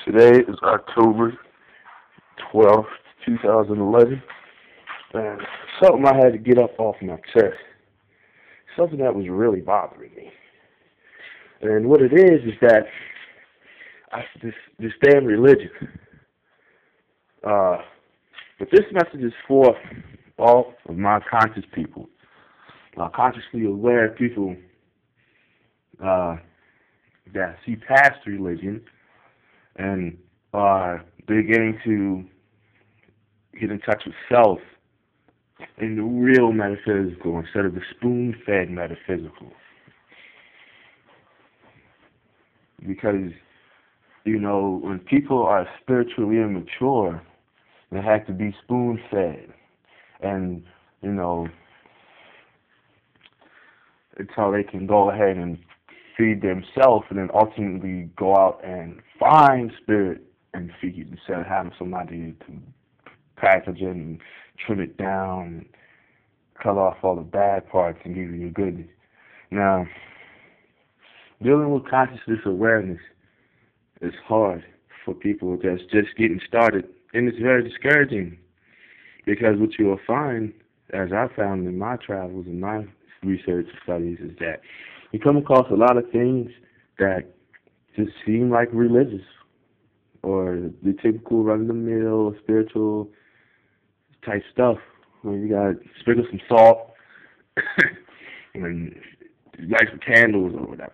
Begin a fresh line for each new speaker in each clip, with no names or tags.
Today is October 12th, 2011, and something I had to get up off my chest. Something that was really bothering me. And what it is that this damn religion. Uh, but this message is for all of my conscious people, consciously aware people that see past religion and are beginning to get in touch with self in the real metaphysical instead of the spoon-fed metaphysical. Because, when people are spiritually immature, they have to be spoon-fed. And, it's how they can go ahead and feed themselves and then ultimately go out and find spirit and feed instead of having somebody to package it and trim it down and cut off all the bad parts and give you the goodness. Now, dealing with consciousness awareness is hard for people that's just getting started, and it's very discouraging because what you'll find, as I found in my travels and my research studies, is that you come across a lot of things that just seem like religious or the typical run-of-the-mill spiritual type stuff. When you got to sprinkle some salt and light some candles or whatever.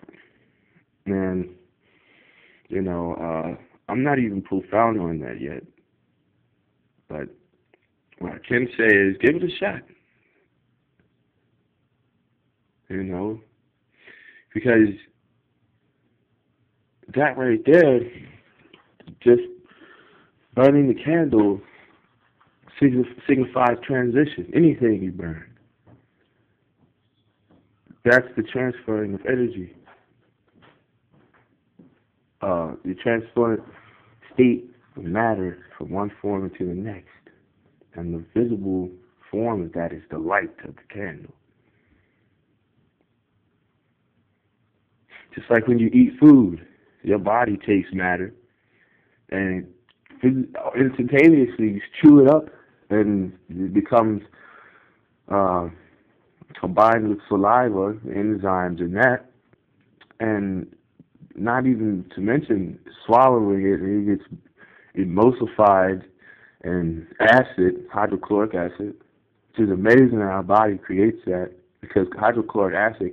And, I'm not even profound on that yet. But what I can say is give it a shot. Because that right there, just burning the candle signifies transition. Anything you burn. That's the transferring of energy. You transfer state of matter from one form into the next. And the visible form of that is the light of the candle. Just like when you eat food, your body takes matter and instantaneously you chew it up and it becomes combined with saliva, enzymes in that, and not even to mention swallowing it, it gets emulsified and acid, hydrochloric acid, which is amazing how our body creates that because hydrochloric acid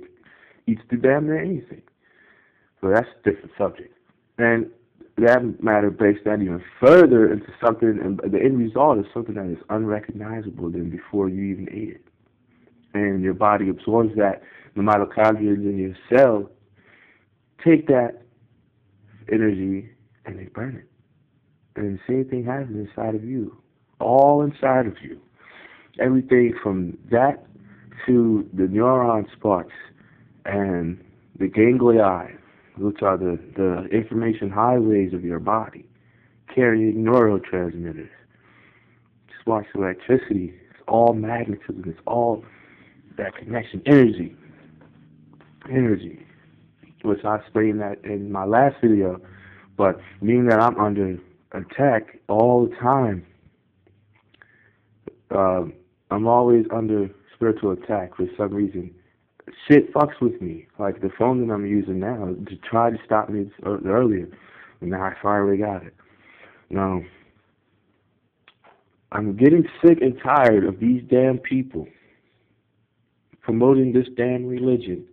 eats through damn near anything. So that's a different subject. And that matter breaks down even further into something, and the end result is something that is unrecognizable than before you even ate it. And your body absorbs that. The mitochondria in your cell take that energy and they burn it. And the same thing happens inside of you. All inside of you. Everything from that to the neuron sparks and the ganglia, which are the information highways of your body, carrying neurotransmitters, sparks of electricity. It's all magnetism. It's all that connection, energy, which I explained that in my last video. But being that I'm under attack all the time, I'm always under spiritual attack for some reason. Shit fucks with me. Like the phone that I'm using now to try to stop me earlier, and now I finally got it. Now, I'm getting sick and tired of these damn people promoting this damn religion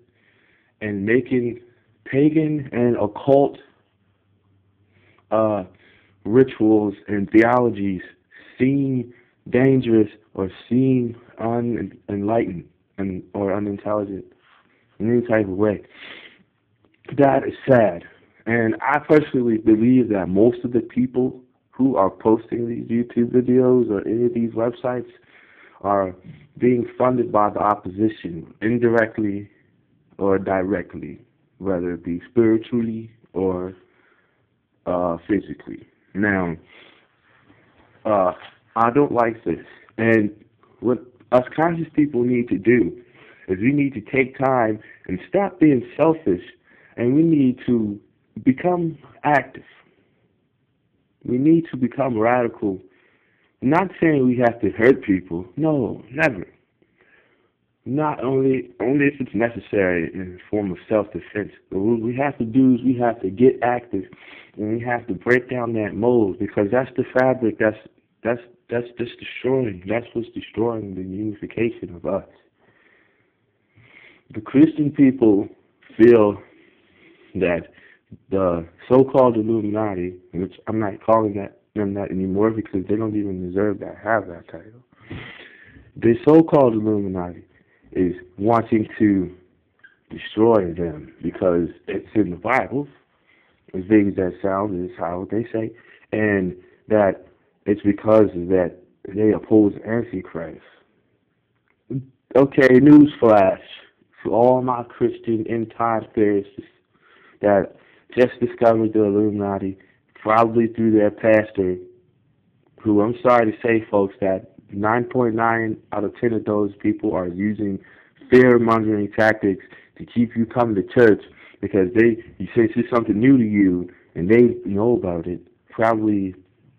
and making pagan and occult rituals and theologies seem dangerous or seem unenlightened or unintelligent in any type of way. That is sad. And I personally believe that most of the people who are posting these YouTube videos or any of these websites are being funded by the opposition, indirectly or directly, whether it be spiritually or physically. Now, I don't like this. And what us conscious people need to do is we need to take time and stop being selfish, and we need to become active. We need to become radical. I'm not saying we have to hurt people. No, never. Not only if it's necessary in the form of self-defense. But what we have to do is we have to get active, and we have to break down that mold, because that's the fabric. That's just destroying. That's what's destroying the unification of us. The Christian people feel that the so-called Illuminati, which I'm not calling them that anymore because they don't even deserve to have that title. The so-called Illuminati is wanting to destroy them because it's in the Bible, as big as that sounds, is how they say, and that it's because that they oppose Antichrist. Okay, newsflash to all my Christian end-time theorists that just discovered the Illuminati, probably through their pastor, who, I'm sorry to say, folks, that 9.9 out of 10 of those people are using fear-mongering tactics to keep you coming to church because you say it's something new to you, and they know about it, probably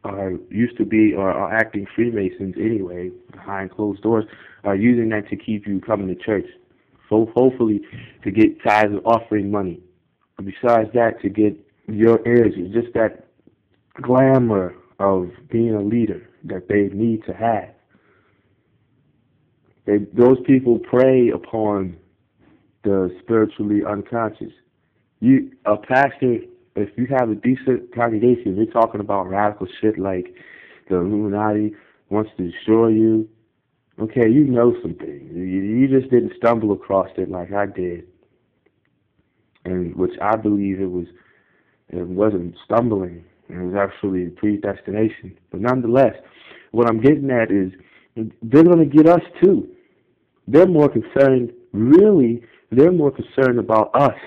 are used to be or are acting Freemasons anyway, behind closed doors, are using that to keep you coming to church. So hopefully to get tithes of offering money. Besides that, to get your energy, just that glamour of being a leader that they need to have. Those people prey upon the spiritually unconscious. A pastor, if you have a decent congregation, you're talking about radical shit like the Illuminati wants to destroy you. Okay, you know something. You just didn't stumble across it like I did. And which I believe it wasn't stumbling. It was actually predestination. But nonetheless, what I'm getting at is they're going to get us too. They're more concerned about us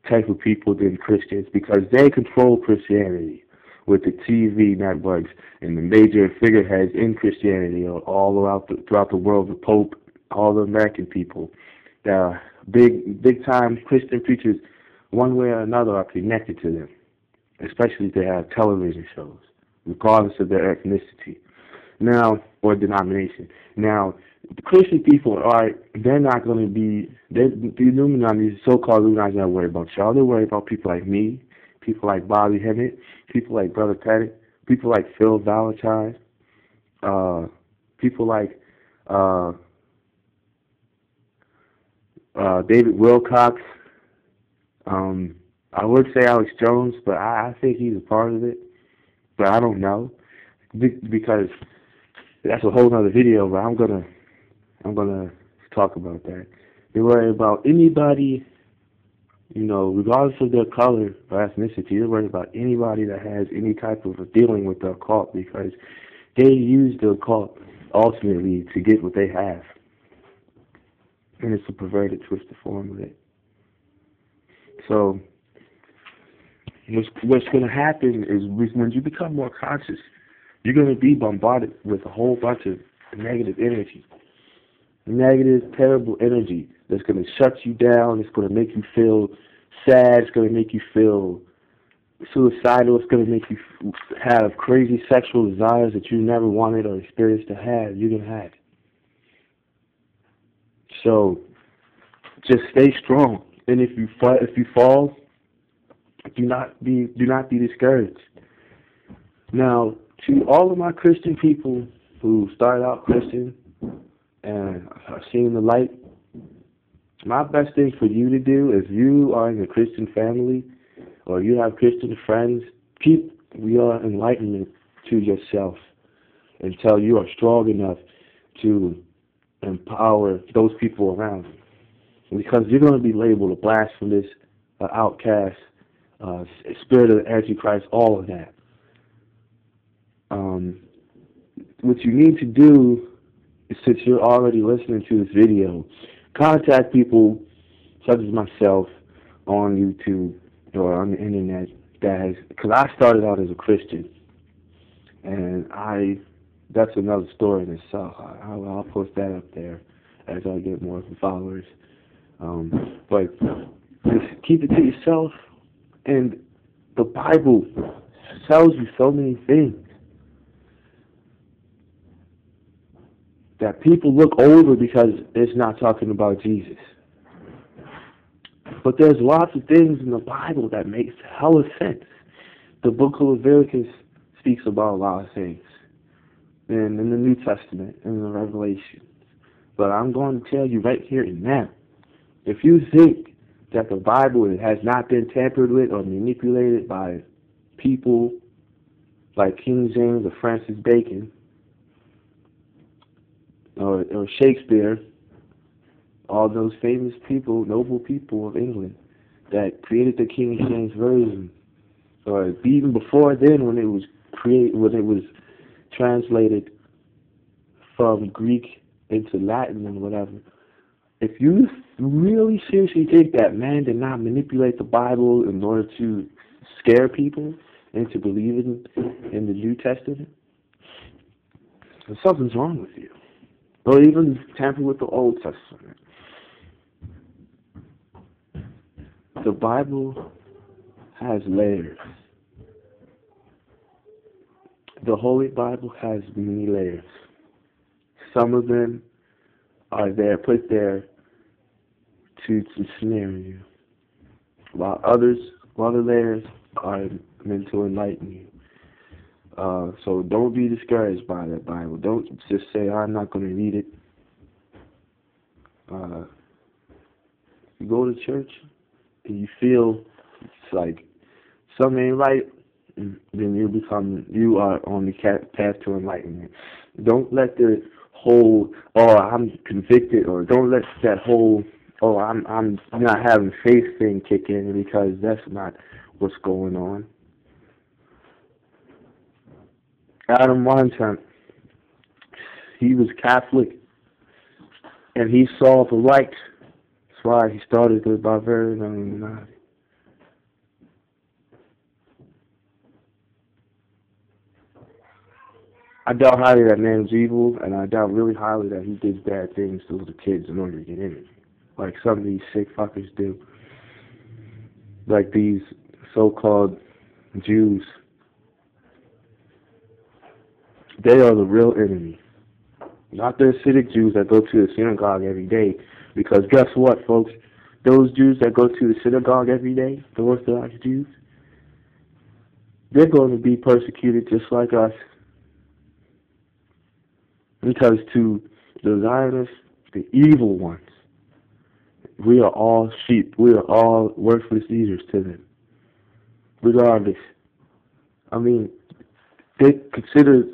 type of people than Christians, because they control Christianity with the TV networks and the major figureheads in Christianity all throughout the world, the Pope, all the American people. The big time Christian preachers, one way or another, are connected to them, especially if they have television shows, regardless of their ethnicity or denomination. Now, the Christian people they're not going to be, the Illuminati, the so-called Illuminati, not worried about y'all. They're worried about people like me, people like Bobby Hemmett, people like Brother Pettit, people like Phil Valentine, people like David Wilcox. I would say Alex Jones, but I think he's a part of it, but I don't know, because that's a whole other video. But I'm gonna talk about that. They worry about anybody, regardless of their color or ethnicity. They're worried about anybody that has any type of a dealing with the occult, because they use the occult ultimately to get what they have, and it's a perverted, twisted form of it. So what's going to happen is when you become more conscious, you're going to be bombarded with a whole bunch of negative energy. Negative, terrible energy that's going to shut you down. It's going to make you feel sad. It's going to make you feel suicidal. It's going to make you have crazy sexual desires that you never wanted or experienced to have. You're going to have it. So just stay strong. And if you fall, do not be discouraged. Now, to all of my Christian people who started out Christian and are seeing the light, my best thing for you to do, if you are in a Christian family or you have Christian friends, keep your enlightenment to yourself until you are strong enough to empower those people around you. Because you're going to be labeled a blasphemous, outcast, spirit of the Antichrist, all of that. What you need to do, since you're already listening to this video, contact people such as myself on YouTube or on the internet because I started out as a Christian, and that's another story in itself. I'll post that up there as I get more followers. But just keep it to yourself, and the Bible tells you so many things that people look over because it's not talking about Jesus. But there's lots of things in the Bible that makes hella sense. The book of Leviticus speaks about a lot of things. And in the New Testament, and the Revelation. But I'm going to tell you right here and now, if you think that the Bible has not been tampered with or manipulated by people like King James or Francis Bacon or Shakespeare, all those famous people, noble people of England that created the King James Version, or even before then when it was translated from Greek into Latin and whatever, if you really seriously think that man did not manipulate the Bible in order to scare people into believing in the New Testament, then something's wrong with you. Or even tamper with the Old Testament. The Bible has layers. The Holy Bible has many layers. Some of them are put there to snare you, while other layers are meant to enlighten you. So don't be discouraged by that Bible. Don't just say, I'm not going to read it. You go to church and you feel it's like something ain't right, then you are on the path to enlightenment. Don't let the whole, oh, I'm convicted, or don't let that whole, oh, I'm not having faith thing kick in, because that's not what's going on. Adam Weinstein, he was Catholic, and he saw the light. That's why he started the Bavarian Illuminati. I doubt highly that man's evil, and I doubt really highly that he did bad things to the kids in order to get in it, like some of these sick fuckers do. Like these so-called Jews. They are the real enemy. Not the Hasidic Jews that go to the synagogue every day. Because guess what, folks? Those Jews that go to the synagogue every day, the Orthodox Jews, they're going to be persecuted just like us. Because to the Zionists, the evil ones, we are all sheep. We are all worthless eaters to them. Regardless. I mean, they consider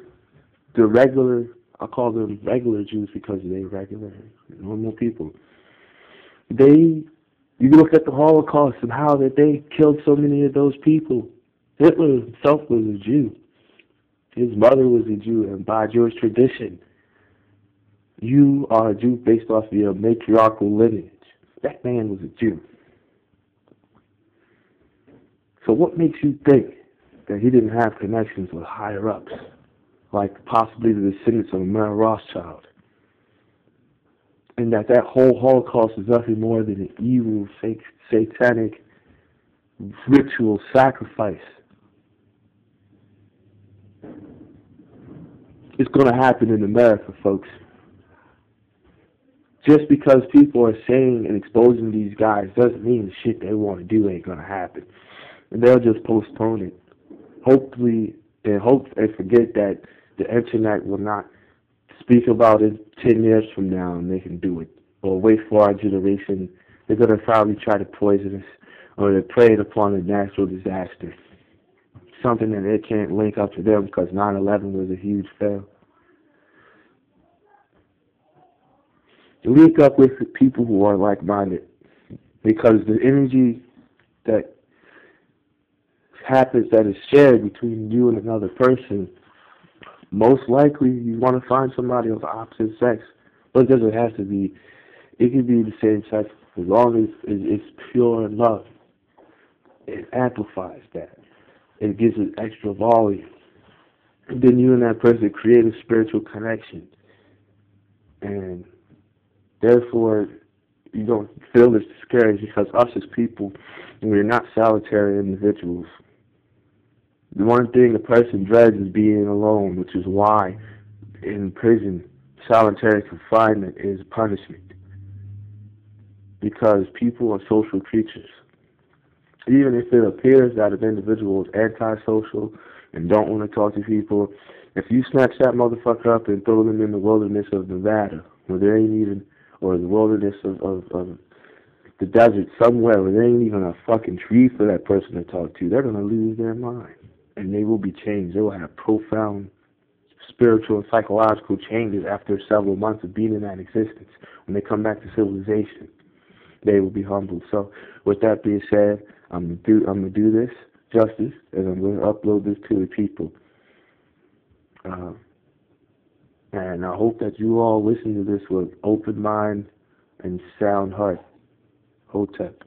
the regular, I call them regular Jews because they're regular, normal people. You look at the Holocaust and how that they killed so many of those people. Hitler himself was a Jew. His mother was a Jew, and by Jewish tradition, you are a Jew based off of your matriarchal lineage. That man was a Jew. So what makes you think that he didn't have connections with higher-ups, like possibly the descendants of Mary Rothschild, and that whole Holocaust is nothing more than an evil, fake, satanic ritual sacrifice? It's going to happen in America, folks. Just because people are saying and exposing these guys doesn't mean the shit they want to do ain't going to happen. And they'll just postpone it. Hopefully, and forget that the internet will not speak about it 10 years from now and they can do it. Or wait for our generation. They're going to probably try to poison us, or they preyed upon a natural disaster. Something that they can't link up to them because 9/11 was a huge fail. Link up with people who are like-minded, because the energy that happens, that is shared between you and another person, most likely you want to find somebody of the opposite sex. But it doesn't have to be. It can be the same sex as long as it's pure love. It amplifies that. It gives it extra volume. And then you and that person create a spiritual connection. And therefore, you don't feel as discouraged, because us as people, we're not solitary individuals. The one thing a person dreads is being alone, which is why in prison, solitary confinement is punishment. Because people are social creatures. Even if it appears that an individual is antisocial and don't want to talk to people, if you snatch that motherfucker up and throw them in the wilderness of Nevada, where there ain't even, or the wilderness of the desert somewhere where there ain't even a fucking tree for that person to talk to, they're going to lose their mind. And they will be changed. They will have profound spiritual and psychological changes after several months of being in that existence. When they come back to civilization, they will be humbled. So, with that being said, I'm gonna do this justice, and I'm gonna upload this to the people. And I hope that you all listen to this with open mind and sound heart. Hotep.